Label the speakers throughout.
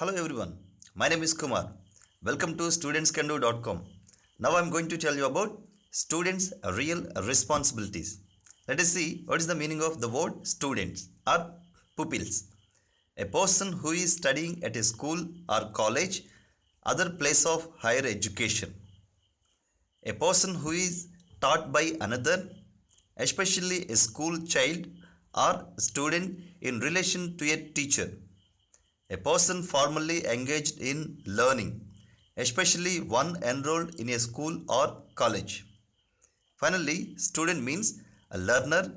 Speaker 1: Hello everyone, my name is Kumar. Welcome to studentscando.com. Now I am going to tell you about students' real responsibilities. Let us see what is the meaning of the word students or pupils. A person who is studying at a school or college, other place of higher education. A person who is taught by another, especially a school child or student in relation to a teacher. A person formally engaged in learning, especially one enrolled in a school or college. Finally, student means a learner,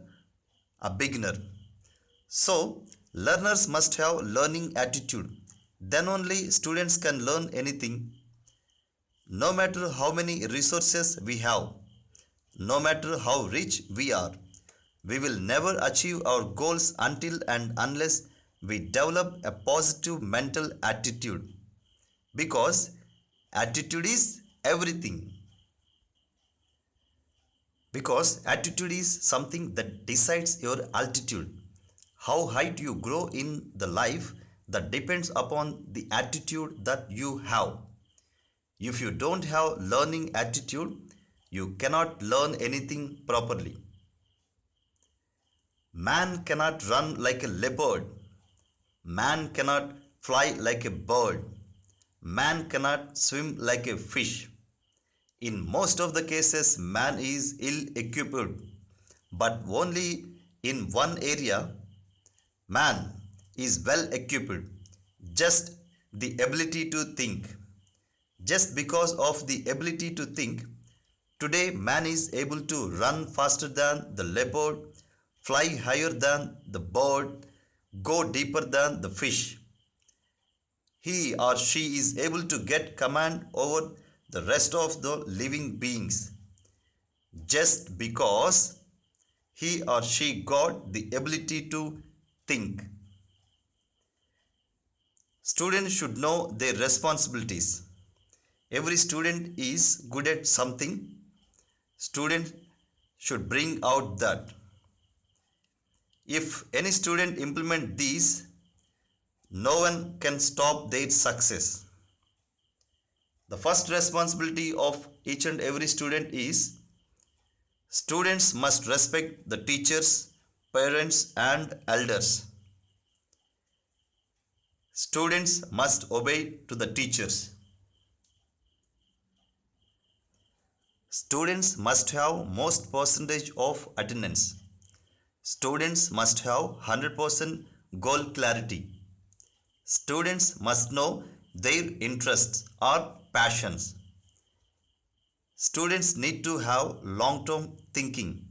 Speaker 1: a beginner. So, learners must have learning attitude. Then only students can learn anything. No matter how many resources we have, no matter how rich we are, we will never achieve our goals until and unless we develop a positive mental attitude. Because attitude is everything. Because attitude is something that decides your altitude. How high you grow in the life that depends upon the attitude that you have. If you don't have learning attitude, you cannot learn anything properly. Man cannot run like a leopard. Man cannot fly like a bird. Man cannot swim like a fish. In most of the cases, man is ill equipped, but only in one area, man is well equipped. Just the ability to think. Just because of the ability to think, today man is able to run faster than the leopard, fly higher than the bird, go deeper than the fish. He or she is able to get command over the rest of the living beings just because he or she got the ability to think. Students should know their responsibilities. Every student is good at something. Students should bring out that. If any student implement these, no one can stop their success. The first responsibility of each and every student is students must respect the teachers, parents and elders. Students must obey to the teachers. Students must have most percentage of attendance. Students must have 100% goal clarity. Students must know their interests or passions. Students need to have long-term thinking.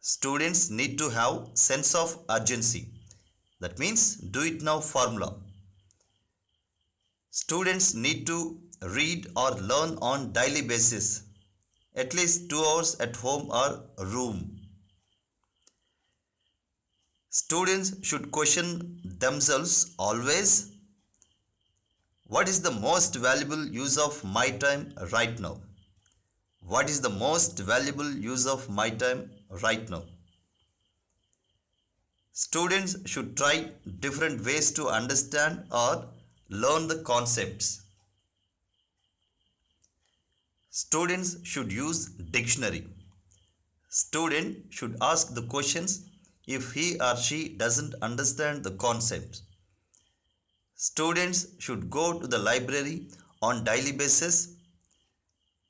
Speaker 1: Students need to have sense of urgency. That means do it now formula. Students need to read or learn on daily basis. At least 2 hours at home or room. Students should question themselves always. What is the most valuable use of my time right now? What is the most valuable use of my time right now? Students should try different ways to understand or learn the concepts. Students should use dictionary. Student should ask the questions if he or she doesn't understand the concepts. Students should go to the library on daily basis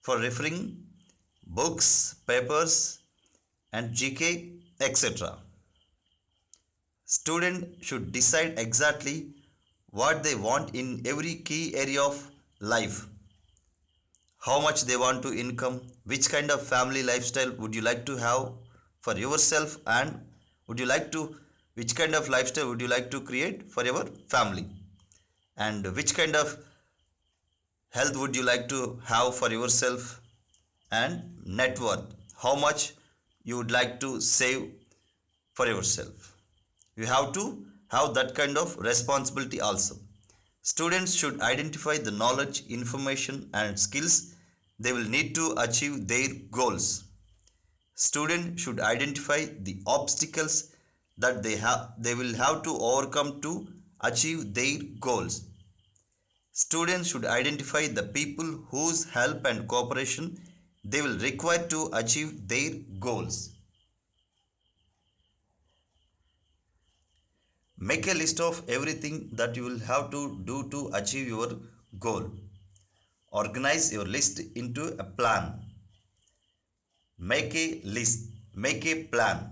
Speaker 1: for referring books, papers and GK, etc. Student should decide exactly what they want in every key area of life. How much they want to income, which kind of family lifestyle would you like to have for yourself, and which kind of lifestyle would you like to create for your family, and which kind of health would you like to have for yourself, and net worth, how much you would like to save for yourself. You have to have that kind of responsibility also. Students should identify the knowledge, information and skills they will need to achieve their goals. Students should identify the obstacles that they will have to overcome to achieve their goals. Students should identify the people whose help and cooperation they will require to achieve their goals. Make a list of everything that you will have to do to achieve your goal. Organize your list into a plan. Make a list, make a plan.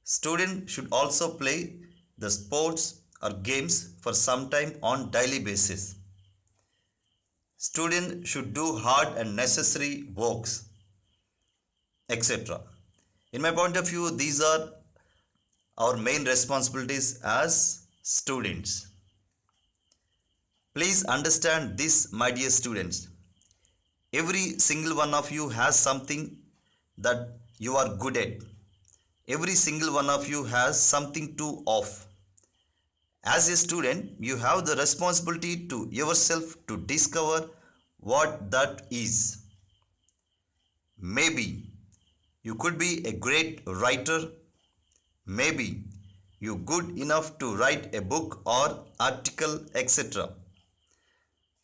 Speaker 1: Students should also play the sports or games for some time on daily basis. Students should do hard and necessary works, etc. In my point of view, these are our main responsibilities as students. Please understand this, my dear students. Every single one of you has something that you are good at. Every single one of you has something to offer. As a student, you have the responsibility to yourself to discover what that is. Maybe you could be a great writer. Maybe you're good enough to write a book or article, etc.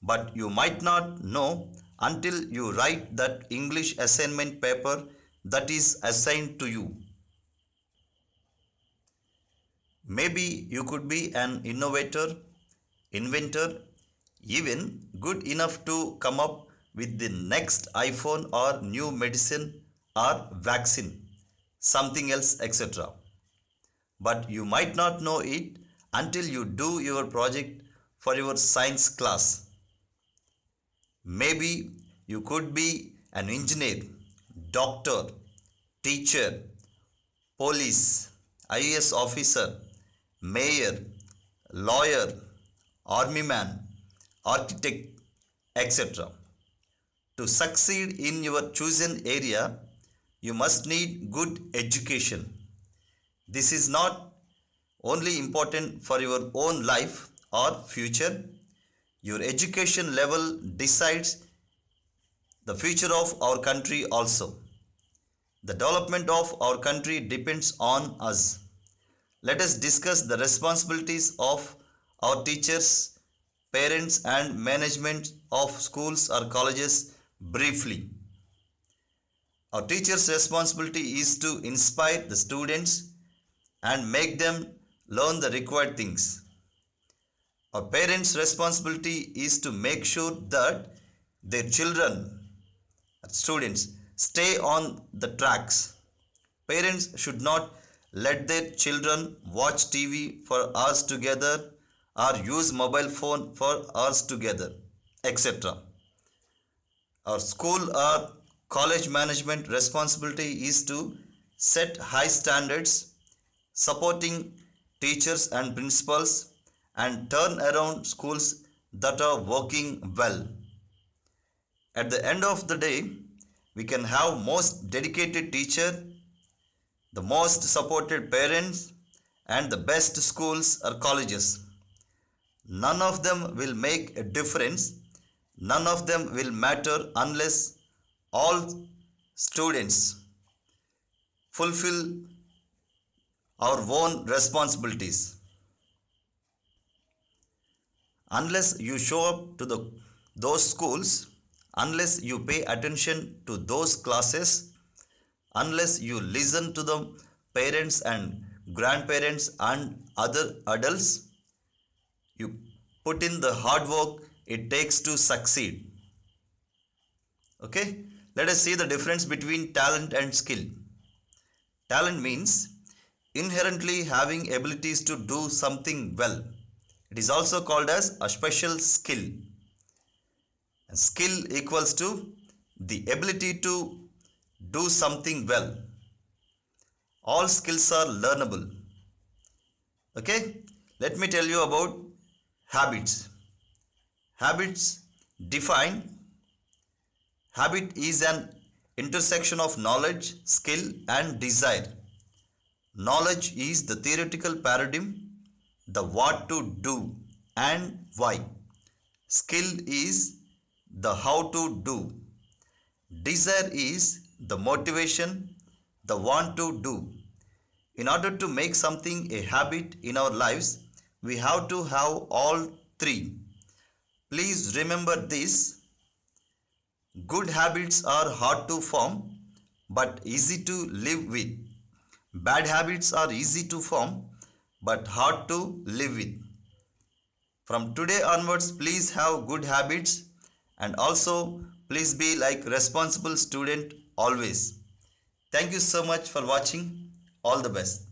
Speaker 1: But you might not know until you write that English assignment paper that is assigned to you. Maybe you could be an innovator, inventor, even good enough to come up with the next iPhone or new medicine or vaccine, something else, etc. But you might not know it until you do your project for your science class. Maybe you could be an engineer, doctor, teacher, police, IAS officer, mayor, lawyer, army man, architect, etc. To succeed in your chosen area, you must need good education. This is not only important for your own life or future. Your education level decides the future of our country also. The development of our country depends on us. Let us discuss the responsibilities of our teachers, parents and management of schools or colleges briefly. Our teachers' responsibility is to inspire the students and make them learn the required things. Our parents' responsibility is to make sure that their children, students, stay on the tracks. Parents should not let their children watch TV for hours together or use mobile phone for hours together, etc. Our school or college management responsibility is to set high standards, supporting teachers and principals, and turn around schools that are working well. At the end of the day, we can have most dedicated teacher, the most supported parents, and the best schools or colleges. None of them will make a difference. None of them will matter unless all students fulfill our own responsibilities. Unless you show up to those schools, unless you pay attention to those classes, unless you listen to the parents and grandparents and other adults, you put in the hard work it takes to succeed. Okay, let us see the difference between talent and skill. Talent means inherently having abilities to do something well. It is also called as a special skill. And skill equals to the ability to do something well. All skills are learnable. Okay, let me tell you about habits. Habits define. Habit is an intersection of knowledge, skill and desire. Knowledge is the theoretical paradigm, the what to do and why. Skill is the how to do. Desire is the motivation, the want to do. In order to make something a habit in our lives, we have to have all three. Please remember this: good habits are hard to form but easy to live with. Bad habits are easy to form but hard to live with. From today onwards, please have good habits, and also please be like responsible student always. Thank you so much for watching. All the best.